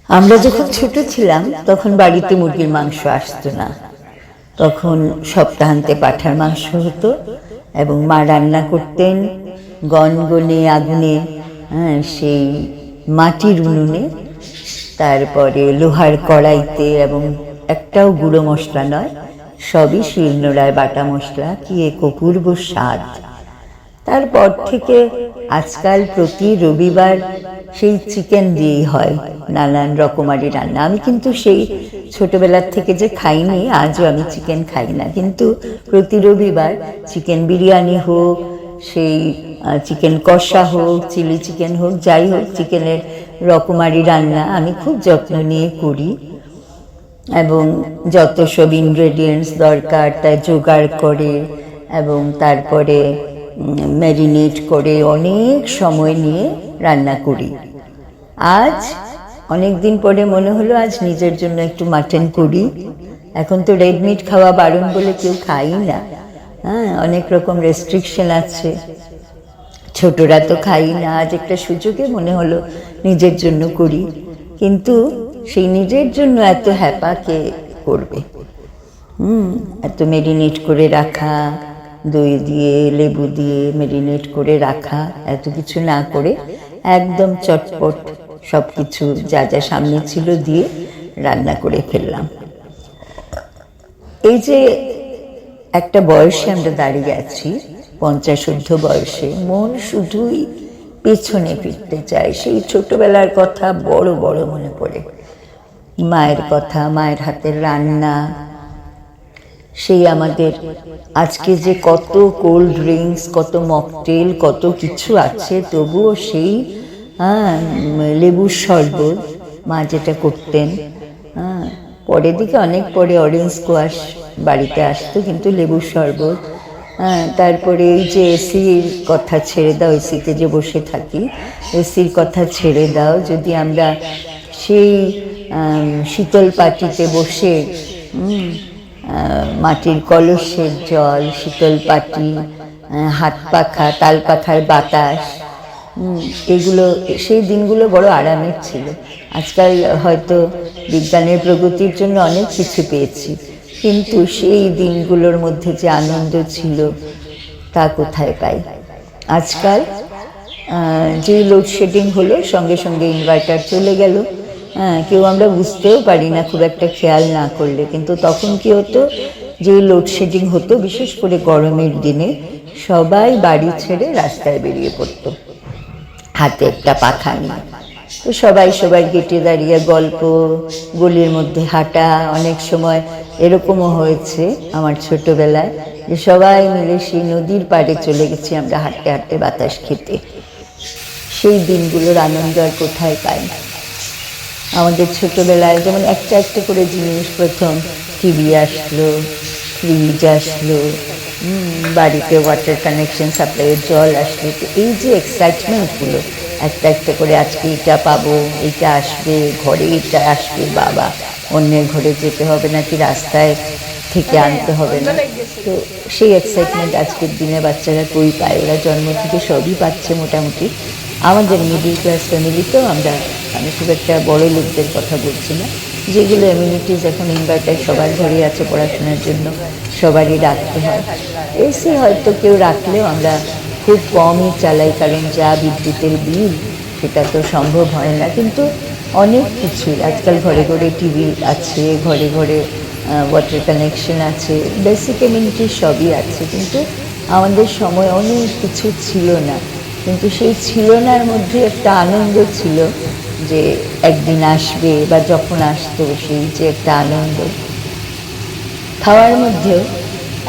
আমরা যখন ছোট ছিলাম তখন বাড়িতে মুরগির মাংস আসতো না। তখন সপ্তাহান্তে পাঁঠার মাংস হতো এবং মা রান্না করতেন গনগনে আগুনে, সেই মাটির উনুনে, তারপরে লোহার কড়াইতে, এবং একটাও গুঁড়ো মশলা নয়, সবই শিলনোড়ায় বাটা মশলা। কি এক অপূর্ব স্বাদ! তারপর থেকে আজকাল প্রতি রবিবার সেই চিকেন দিয়েই হয় নানান রকমারি রান্না। আমি কিন্তু সেই ছোটবেলার থেকে যে খাইনি, আজও আমি চিকেন খাই না, কিন্তু প্রতি রবিবার চিকেন বিরিয়ানি হোক, সেই চিকেন কষা হোক, চিলি চিকেন হোক, যাই হোক, চিকেনের রকমারি রান্না আমি খুব যত্ন নিয়ে করি এবং যত সব ইনগ্রেডিয়েন্টস দরকার তা জোগাড় করে এবং তারপরে ম্যারিনেট করে অনেক সময় নিয়ে রান্না করি। আজ অনেক দিন পরে মনে হলো আজ নিজের জন্য একটু মাটন করি। এখন তো রেড মিট খাওয়া বারণ বলে কেউ খাই না, অনেক রকম রেস্ট্রিকশন আছে, ছোটরা তো খাই না। আজ একটা সুযোগে মনে হলো নিজের জন্য করি, কিন্তু সেই নিজের জন্য এত হ্যাপা কে করবে? এত মেরিনেট করে রাখা, দই দিয়ে লেবু দিয়ে মেরিনেট করে রাখা, এত কিছু না করে একদম চটপট সব কিছু যা যা সামনে ছিল দিয়ে রান্না করে ফেললাম। এই যে একটা বয়সে আমরা দাঁড়িয়ে আছি, 50 বয়সে, মন শুধুই পেছনে ফিরতে চায়। সেই ছোটবেলার কথা বড় বড় মনে পড়ে, মায়ের কথা, মায়ের হাতের রান্না, সেই আমাদের আজকে যে কত কোল্ড ড্রিঙ্কস, কত মকটেল, কত কিছু আছে, তবুও সেই লেবুর শরবত মা যেটা করতেন। পরের দিকে অনেক পরে অরেঞ্জ স্কোয়াশ বাড়িতে আসতো, কিন্তু লেবুর শরবত। তারপরে এই যে এসির কথা ছেড়ে দাও, এসিতে যে বসে থাকি, এসির কথা ছেড়ে দাও, যদি আমরা সেই শীতল পাটিতে বসে মাটির কলসের জল, শীতল পাটি, হাত পাখা, তাল পাখার বাতাস, এগুলো, সেই দিনগুলো বড় আরামের ছিল। আজকাল হয়তো বিজ্ঞানের প্রগতির জন্য অনেক কিছু পেয়েছি, কিন্তু সেই দিনগুলোর মধ্যে যে আনন্দ ছিল তা কোথায় পাই? আজকাল যে লোডশেডিং হলো, সঙ্গে সঙ্গে ইনভার্টার চলে গেল, কেউ আমরা বুঝতেও পারি না খুব একটা খেয়াল না করলে। কিন্তু তখন কি হতো, যে লোডশেডিং হতো বিশেষ করে গরমের দিনে, সবাই বাড়ি ছেড়ে রাস্তায় বেরিয়ে পড়তো হাতে একটা পাখা নিয়ে। তো সবাই সবার গেটে দাঁড়িয়ে গল্প, গলির মধ্যে হাঁটা। অনেক সময় এরকমও হয়েছে আমার ছোটবেলায় যে সবাই মিলে সেই নদীর পাড়ে চলে গেছি আমরা হাঁটতে হাঁটতে বাতাস খেতে। সেই দিনগুলোর আনন্দ আর কোথায় পাই? আমাদের ছোটবেলায় যেমন একটা একটা করে জিনিস, প্রথম টিভি আসলো, ফ্রিজ আসলো, বাড়িতে ওয়াটার কানেকশন, সাপ্লাইয়ের জল আসলো। তো এই যে এক্সাইটমেন্টগুলো, একটা একটা করে আজকে এটা পাবো, এটা আসবে, ঘরে এটা আসবে, বাবা অন্যের ঘরে যেতে হবে নাকি রাস্তায় থেকে আনতে হবে না। তো সেই এক্সাইটমেন্ট আজকের দিনে বাচ্চারা কই পায়? ওরা জন্ম থেকে সবই পাচ্ছে মোটামুটি। আমাদের মিডিল ক্লাস ফ্যামিলিতেও আমি খুব একটা বড় লোকদের কথা বলছি না, যেগুলো অ্যামিউনিটিস এখন ইনভার্টার সবার ঘরে আছে, পড়াশোনার জন্য সবারই রাখতে হয়। এসি হয়তো কেউ রাখলেও আমরা খুব কমই চালাই, কারণ যা বিদ্যুতের বিল সেটা তো সম্ভব হয় না। কিন্তু অনেক কিছুই আজকাল ঘরে ঘরে টিভি আছে, ঘরে ঘরে ওয়াটার কানেকশন আছে, বেসিক অ্যামিউনিটিস সবই আছে। কিন্তু আমাদের সময় অনেক কিছু ছিল না, কিন্তু সেই ছিল নার মধ্যে একটা আনন্দ ছিল যে একদিন আসবে, বা যখন আসতো সেই যে একটা আনন্দ। খাওয়ার মধ্যেও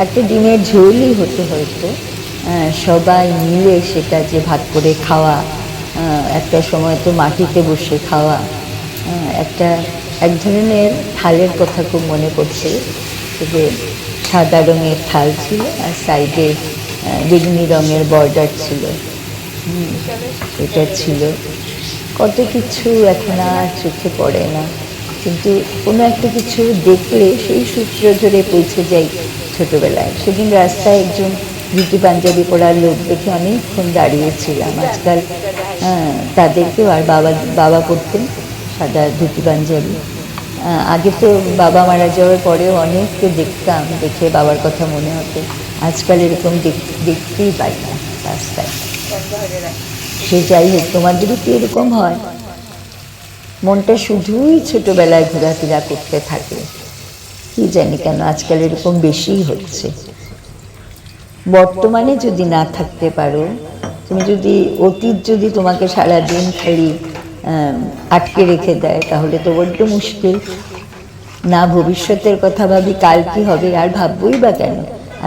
একটা ডিমের ঝোলই হতে হয়তো, সবাই মিলে সেটা যে ভাগ করে খাওয়া, একটা সময় তো মাটিতে বসে খাওয়া, এক ধরনের থালের কথা খুব মনে পড়ছে, যে সাদা রঙের থাল ছিল আর সাইডে বেগুনি রঙের বর্ডার ছিল, এটা ছিল। কত কিছু এখন আর চোখে পড়ে না, কিন্তু কোনো একটা কিছু দেখলে সেই সূত্র ধরে পৌঁছে যাই ছোটবেলায়। সেদিন রাস্তায় একজন ধুতি পাঞ্জাবি পরার লোক দেখে অনেকক্ষণ দাঁড়িয়েছিলাম। আজকাল তাদেরকেও, আর বাবা করতেন সাদা ধুতি পাঞ্জাবি। আগে তো বাবা মারা যাওয়ার পরেও অনেককে দেখতাম, দেখে বাবার কথা মনে হতো। আজকাল এরকম দেখতেই পাই না রাস্তায়। সে যাই হোক, তোমাদেরও কি এরকম হয়? মনটা শুধুই ছোটবেলায় ঘোরাফেরা করতে থাকে, কি জানি কেন আজকাল এরকম বেশিই হচ্ছে। বর্তমানে যদি না থাকতে পারো, তুমি যদি অতীত যদি তোমাকে সারাদিন খালি আটকে রেখে দেয়, তাহলে তো বড্ড মুশকিল। না ভবিষ্যতের কথা ভাবি, কাল কি হবে আর ভাববই বা কেন?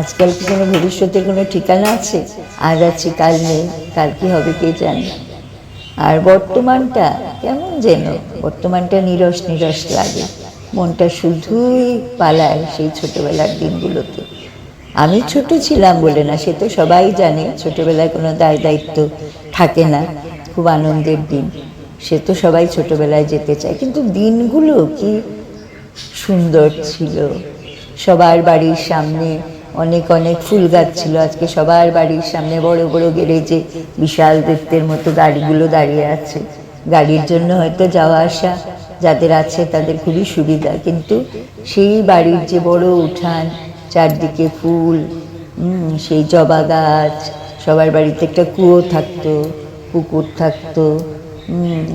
আজকাল কি কোনো ভবিষ্যতের কোনো ঠিকানা আছে? আজ আছি কাল নেই, কাল কি হবে কে জানে। আর বর্তমানটা কেমন যেন, বর্তমানটা নিরস নিরস লাগে। মনটা শুধুই পালায় সেই ছোটবেলার দিনগুলোতে। আমি ছোট ছিলাম বলে না, সে তো সবাই জানে, ছোটবেলায় কোনো দায় দায়িত্ব থাকে না, খুব আনন্দের দিন। সে তো সবাই ছোটবেলায় যেতে চায়, কিন্তু দিনগুলো কি সুন্দর ছিল। সবার বাড়ির সামনে অনেক অনেক ফুল গাছ ছিল। আজকে সবার বাড়ির সামনে বড় বড় গ্যারেজে বিশাল দৈত্যের মতো গাড়িগুলো দাঁড়িয়ে আছে। গাড়ির জন্য হয়তো যাওয়া আসা যাদের আছে তাদের খুবই সুবিধা, কিন্তু সেই বাড়ির যে বড় উঠান, চারদিকে ফুল, সেই জবা গাছ, সবার বাড়িতে একটা কুয়ো থাকতো, পুকুর থাকতো,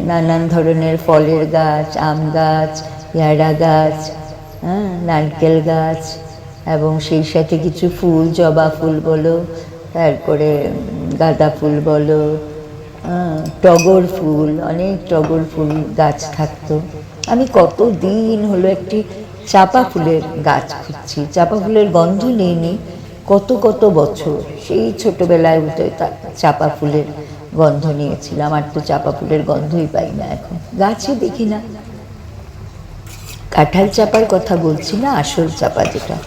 নানান ধরনের ফলের গাছ, আম গাছ, পেয়ারা গাছ, নারকেল গাছ, এবং সেই সাথে কিছু ফুল, জবা ফুল বলো, তারপরে গাঁদা ফুল বলো, টগর ফুল, অনেক টগর ফুল গাছ থাকতো। আমি কত দিন হলো একটি চাপা ফুলের গাছ খুঁজছি, চাপা ফুলের গন্ধ নিইনি কত কত বছর। সেই ছোটবেলায় চাপা ফুলের গন্ধ নিয়েছিলাম, আর তো চাপা ফুলের গন্ধই পাই না এখন, গাছই দেখি না। কাঁঠাল চাপার কথা বলছি না, আসল চাপা যেটা,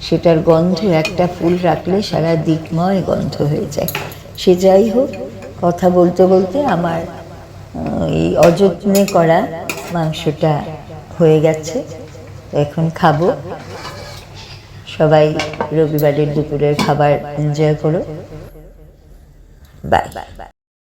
সেটার গন্ধ একটা ফুল রাখলে সারা দিকময় গন্ধ হয়ে যায়। সে যাই হোক, কথা বলতে বলতে আমার এই অযত্নে করা মাংসটা হয়ে গেছে, এখন খাবো। সবাই রবিবারের দুপুরের খাবার এনজয় করো। বাই।